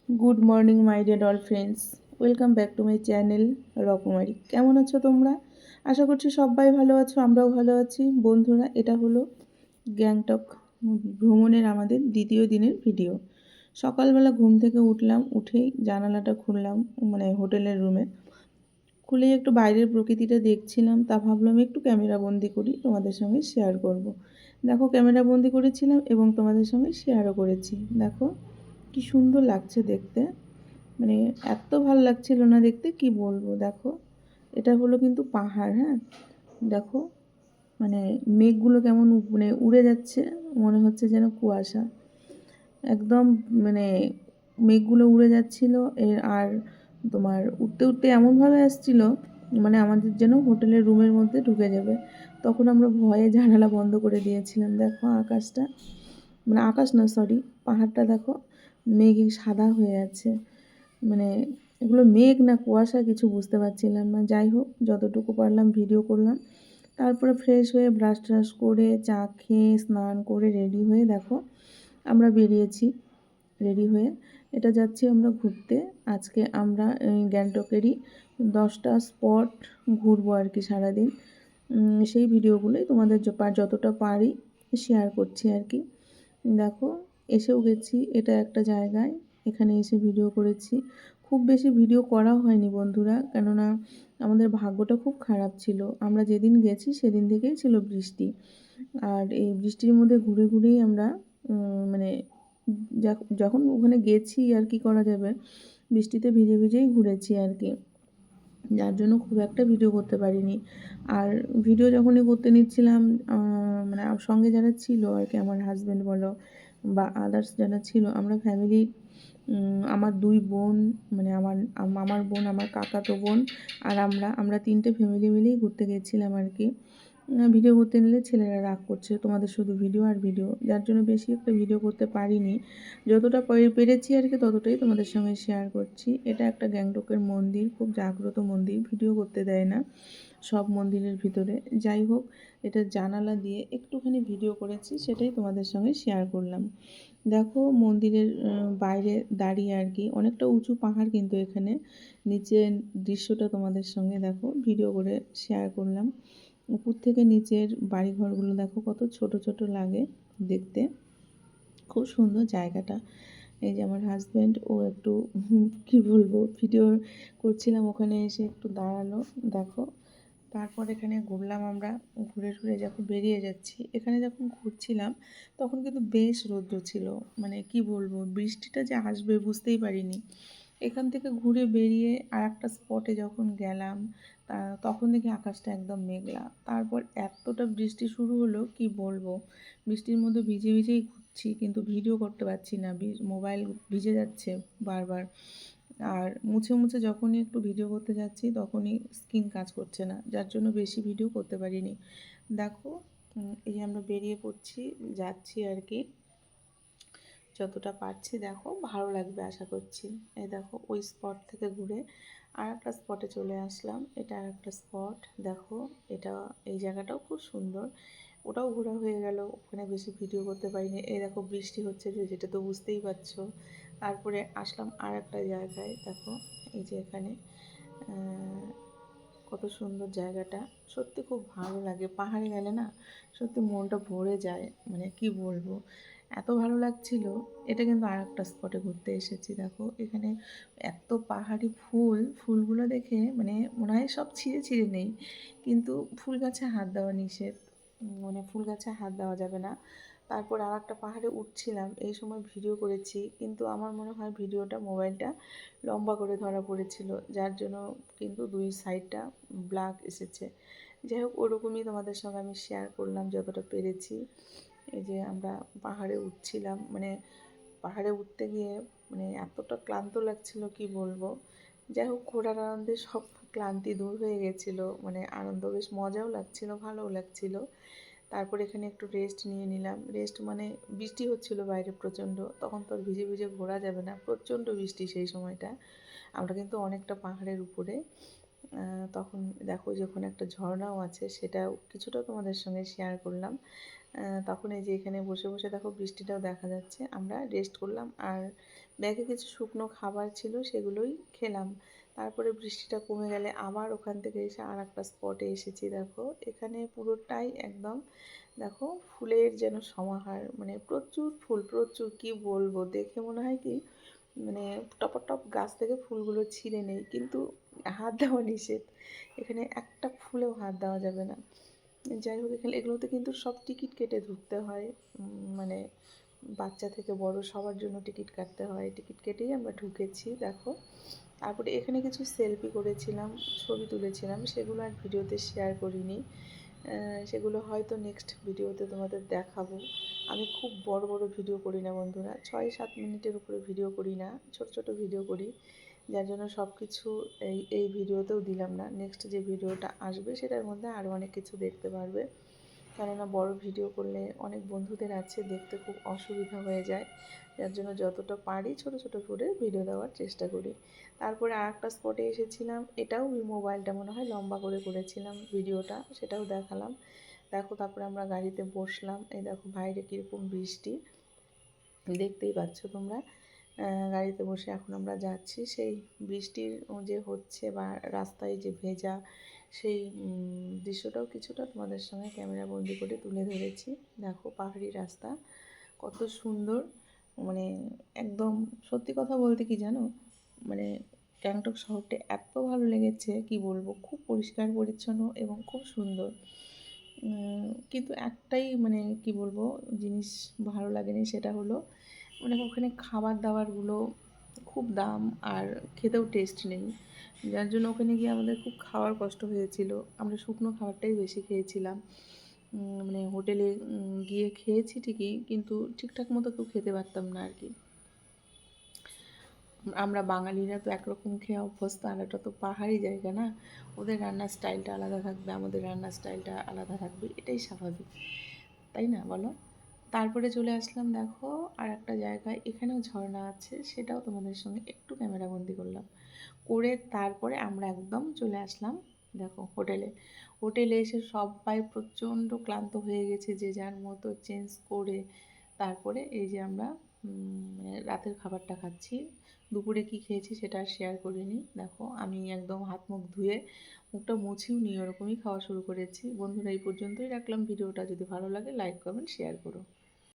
Good morning my dear all friends, welcome back to my channel রকমারি। কেমন আছো তোমরা? আশা করছি সবাই ভালো আছো, আমরাও ভালো আছি। বন্ধুরা, এটা হলো গ্যাংটক ভ্রমণের আমাদের দ্বিতীয় দিনের ভিডিও। সকালবেলা ঘুম থেকে উঠলাম, উঠেই জানালাটা খুললাম, মানে হোটেলের রুমে খুলেই একটু বাইরের প্রকৃতিটা দেখছিলাম। তা ভাবলাম একটু ক্যামেরা বন্দি করি, তোমাদের সঙ্গে শেয়ার করব। দেখো, ক্যামেরা বন্দি করেছিলাম এবং তোমাদের সঙ্গে শেয়ারও করেছি। দেখো কি সুন্দর লাগছে দেখতে, মানে এত ভালো লাগছিল না দেখতে, কি বলবো। দেখো, এটা হলো কিন্তু পাহাড়, হ্যাঁ। দেখো, মানে মেঘগুলো কেমন মানে উড়ে যাচ্ছে, মনে হচ্ছে যেন কুয়াশা একদম, মানে মেঘগুলো উড়ে যাচ্ছিল আর তোমার উঠতে উঠতে এমনভাবে আসছিল, মানে আমাদের যেন হোটেলের রুমের মধ্যে ঢুকে যাবে। তখন আমরা ভয়ে জানালা বন্ধ করে দিয়েছিলাম। দেখো আকাশটা, মানে আকাশ না, সরি, পাহাড়টা দেখো মেঘে সাদা হয়ে আছে। মানে এগুলো মেঘ না কুয়াশা কিছু বুঝতে পারছিলাম না। যাই হোক, যতটুকু পারলাম ভিডিও করলাম। তারপরে ফ্রেশ হয়ে ব্রাশ ট্রাশ করে চা খেয়ে স্নান করে রেডি হয়ে দেখো আমরা বেরিয়েছি। রেডি হয়ে এটা যাচ্ছি আমরা ঘুরতে। আজকে আমরা গ্যাংটকেরই 10টা স্পট ঘুরবো আর কি সারাদিন। সেই ভিডিওগুলোই তোমাদের যতটা পারি শেয়ার করছি আর কি। দেখো, এসেও গেছি, এটা একটা জায়গায়, এখানে এসে ভিডিও করেছি। খুব বেশি ভিডিও করা হয়নি বন্ধুরা, কেননা আমাদের ভাগ্যটা খুব খারাপ ছিল। আমরা যেদিন গেছি সেদিন থেকেই ছিল বৃষ্টি, আর এই বৃষ্টির মধ্যে ঘুরে ঘুরেই আমরা মানে যখন ওখানে গেছি আর কি করা যাবে, বৃষ্টিতে ভিজে ভিজেই ঘুরেছি আর কি, যার জন্য খুব একটা ভিডিও করতে পারিনি। আর ভিডিও যখনই করতে নিচ্ছিলাম, মানে সঙ্গে যারা ছিল আর কি, আমার হাজব্যান্ড বলো বা আদার্স যারা ছিল, আমরা ফ্যামিলি, আমার 2 বোন, মানে আমার বোন, আমার কাকাতো বোন আর আমরা 3টে ফ্যামিলি মিলেই ঘুরতে গেছিলাম আর কি। ভিডিও করতে নিলে ছেলেরা রাগ করছে, তোমাদের শুধু ভিডিও আর ভিডিও, যার জন্য বেশি একটা ভিডিও করতে পারিনি। যতটা পেরেছি আর কি ততটাই তোমাদের সঙ্গে শেয়ার করছি। এটা একটা গ্যাংটকের মন্দির, খুব জাগ্রত মন্দির, ভিডিও করতে দেয় না সব মন্দিরের ভিতরে। যাই হোক, এটা জানালা দিয়ে একটুখানি ভিডিও করেছি, সেটাই তোমাদের সঙ্গে শেয়ার করলাম। দেখো মন্দিরের বাইরে দাঁড়িয়ে আর কি, অনেকটা উঁচু পাহাড় কিন্তু এখানে, নিচের দৃশ্যটা তোমাদের সঙ্গে দেখো ভিডিও করে শেয়ার করলাম। উপর থেকে নিচের বাড়িঘরগুলো দেখো কত ছোট ছোট লাগে দেখতে, খুব সুন্দর জায়গাটা। এই যে আমার হাজব্যান্ড, ও একটু কি বলবো, ভিডিও করছিলাম, ওখানে এসে একটু দাঁড়ালো। দেখো, তারপর এখানে ঘুরলাম আমরা, ঘুরে ঘুরে যখন বেরিয়ে যাচ্ছি, এখানে যখন ঘুরছিলাম তখন কিন্তু বেশ রৌদ্র ছিল, মানে কি বলবো, বৃষ্টিটা যে আসবে বুঝতেই পারিনি। এখান থেকে ঘুরে বেরিয়ে আর একটা স্পটে যখন গেলাম, তখন দেখি আকাশটা একদম মেঘলা। তারপর এতটা বৃষ্টি শুরু হলো, কি বলবো, বৃষ্টির মধ্যে ভিজে ভিজেই ঘুরছি, কিন্তু ভিডিও করতে পারছি না, মোবাইল ভিজে যাচ্ছে বারবার। আর মুছে মুছে যখনই একটু ভিডিও করতে যাচ্ছি তখনই স্ক্রিন কাজ করছে না, যার জন্য বেশি ভিডিও করতে পারিনি। দেখো, এই যে আমরা বেরিয়ে পড়ছি, যাচ্ছি আর কি, যতটা পারছি। দেখো ভালো লাগবে আশা করছি। এই দেখো, ওই স্পট থেকে ঘুরে আর একটা স্পটে চলে আসলাম। এটা আর একটা স্পট, দেখো এটা, এই জায়গাটাও খুব সুন্দর, ওটাও ঘোরা হয়ে গেল। ওখানে বেশি ভিডিও করতে পারিনি। এই দেখো বৃষ্টি হচ্ছে, যেটা তো বুঝতেই পারছো। তারপরে আসলাম আর একটা জায়গায়, দেখো এই যে এখানে কত সুন্দর জায়গাটা, সত্যি খুব ভালো লাগে। পাহাড়ে গেলে না সত্যি মনটা ভরে যায়, মানে কি বলবো, এত ভালো লাগছিল। এটা কিন্তু আর একটা স্পটে ঘুরতে এসেছি। দেখো এখানে এত পাহাড়ি ফুলগুলো দেখে মানে মনে হয় সব ছিঁড়ে ছিঁড়ে নেই, কিন্তু ফুল গাছে হাত দেওয়া নিষেধ, মানে ফুল গাছে হাত দেওয়া যাবে না। তারপর আর একটা পাহাড়ে উঠছিলাম, এই সময় ভিডিও করেছি, কিন্তু আমার মনে হয় ভিডিওটা মোবাইলটা লম্বা করে ধরা পড়েছিল, যার জন্য কিন্তু 2 সাইডটা ব্ল্যাক এসেছে। যাই হোক, ওরকমই তোমাদের সঙ্গে আমি শেয়ার করলাম যতটা পেরেছি। এই যে আমরা পাহাড়ে উঠছিলাম, মানে পাহাড়ে উঠতে গিয়ে মানে এতটা ক্লান্ত লাগছিল, কি বলবো। যাই হোক, ঘোরার আনন্দে সব ক্লান্তি দূর হয়ে গেছিলো, মানে আনন্দ, বেশ মজাও লাগছিল, ভালোও লাগছিল। তারপর এখানে একটু রেস্ট নিয়ে নিলাম। রেস্ট মানে বৃষ্টি হচ্ছিল বাইরে প্রচণ্ড, তখন তো আর ভিজে ভিজে ঘোরা যাবে না, প্রচণ্ড বৃষ্টি সেই সময়টা। আমরা কিন্তু অনেকটা পাহাড়ের উপরে, তখন দেখো যে ওখানে একটা ঝর্ণাও আছে, সেটাও কিছুটা তোমাদের সঙ্গে শেয়ার করলাম। তখন এই যে এখানে বসে বসে দেখো বৃষ্টিটাও দেখা যাচ্ছে, আমরা রেস্ট করলাম আর ব্যাগে কিছু শুকনো খাবার ছিল সেগুলোই খেলাম। তারপরে বৃষ্টিটা কমে গেলে আবার ওখান থেকে এসে আর একটা স্পটে এসেছি। দেখো এখানে পুরোটাই একদম দেখো ফুলের যেন সমাহার, মানে প্রচুর ফুল, প্রচুর, কি বলবো, দেখে মনে হয় কি মানে টপর টপ গাছ থেকে ফুলগুলো ছিঁড়ে নেই, কিন্তু হাত দেওয়া নিষেধ, এখানে একটা ফুলেও হাত দেওয়া যাবে না। যাই হোক, এখানে এগুলোতে কিন্তু সব টিকিট কেটে ঢুকতে হয়, মানে বাচ্চা থেকে বড় সবার জন্য টিকিট কাটতে হয়, টিকিট কেটেই আমরা ঢুকেছি। দেখো তারপরে এখানে কিছু সেলফি করেছিলাম, ছবি তুলেছিলাম, সেগুলো আর ভিডিওতে শেয়ার করিনি। সেগুলো হয়তো নেক্সট ভিডিওতে তোমাদের দেখাবো। আমি খুব বড় বড় ভিডিও করি না বন্ধুরা, 6-7 মিনিটের উপরে ভিডিও করি না, ছোট ছোট ভিডিও করি, যার জন্য সব কিছু এই ভিডিওতেও দিলাম না। নেক্সট যে ভিডিওটা আসবে সেটার মধ্যে আরও অনেক কিছু দেখতে পারবে, কেননা বড় ভিডিও করলে অনেক বন্ধুদের আছে দেখতে খুব অসুবিধা হয়ে যায়, যার জন্য যতটা পারি ছোট ছোট করে ভিডিও দেওয়ার চেষ্টা করি। তারপরে আর একটা স্পটে এসেছিলাম, এটাও মোবাইলটা মনে হয় লম্বা করে করেছিলাম ভিডিওটা, সেটাও দেখালাম। দেখো তারপরে আমরা গাড়িতে বসলাম, এই দেখো বাইরে কীরকম বৃষ্টি দেখতেই পাচ্ছ তোমরা। গাড়িতে বসে এখন আমরা যাচ্ছি, সেই বৃষ্টির যে হচ্ছে বা রাস্তায় যে ভেজা সেই দৃশ্যটাও কিছুটা তোমাদের সঙ্গে ক্যামেরা বন্দি করে তুলে ধরেছি। দেখো পাহাড়ি রাস্তা কত সুন্দর, মানে একদম সত্যি কথা বলতে কি জানো, মানে গ্যাংটক শহরটা এত ভালো লেগেছে কি বলবো, খুব পরিষ্কার পরিচ্ছন্ন এবং খুব সুন্দর। কিন্তু একটাই মানে কি বলবো জিনিস ভালো লাগেনি, সেটা হলো মানে ওখানে খাবার দাবারগুলো খুব দাম আর খেতেও টেস্ট নেই, যার জন্য ওখানে গিয়ে আমাদের খুব খাওয়ার কষ্ট হয়েছিল। আমরা শুকনো খাবারটাই বেশি খেয়েছিলাম, মানে হোটেলে গিয়ে খেয়েছি ঠিকই, কিন্তু ঠিকঠাক মতো কেউ খেতে পারতাম না আর কি। আমরা বাঙালিরা তো একরকম খেয়ে অভ্যস্ত, আর এটা তো পাহাড়ি জায়গা না, ওদের রান্নার স্টাইলটা আলাদা থাকবে, আমাদের রান্নার স্টাইলটা আলাদা থাকবে, এটাই স্বাভাবিক, তাই না বলো? তারপরে চলে আসলাম দেখো আর একটা জায়গায়, এখানেও ঝর্ণা আছে, সেটাও তোমাদের সঙ্গে একটু ক্যামেরাবন্দি করলাম, করে তারপরে আমরা একদম চলে আসলাম দেখো হোটেলে। হোটেলে এসে সবাই প্রচণ্ড ক্লান্ত হয়ে গেছে, যে যার মতো চেঞ্জ করে তারপরে এই যে আমরা মানে রাতের খাবারটা খাচ্ছি। দুপুরে কি খেয়েছি সেটা আর শেয়ার করিনি। দেখো আমি একদম হাত মুখ ধুয়ে মুখটা মুছেও নিয়ে ওরকমই খাওয়া শুরু করেছি। বন্ধুরা এই পর্যন্তই রাখলাম ভিডিওটা, যদি ভালো লাগে লাইক কমেন্ট শেয়ার করো।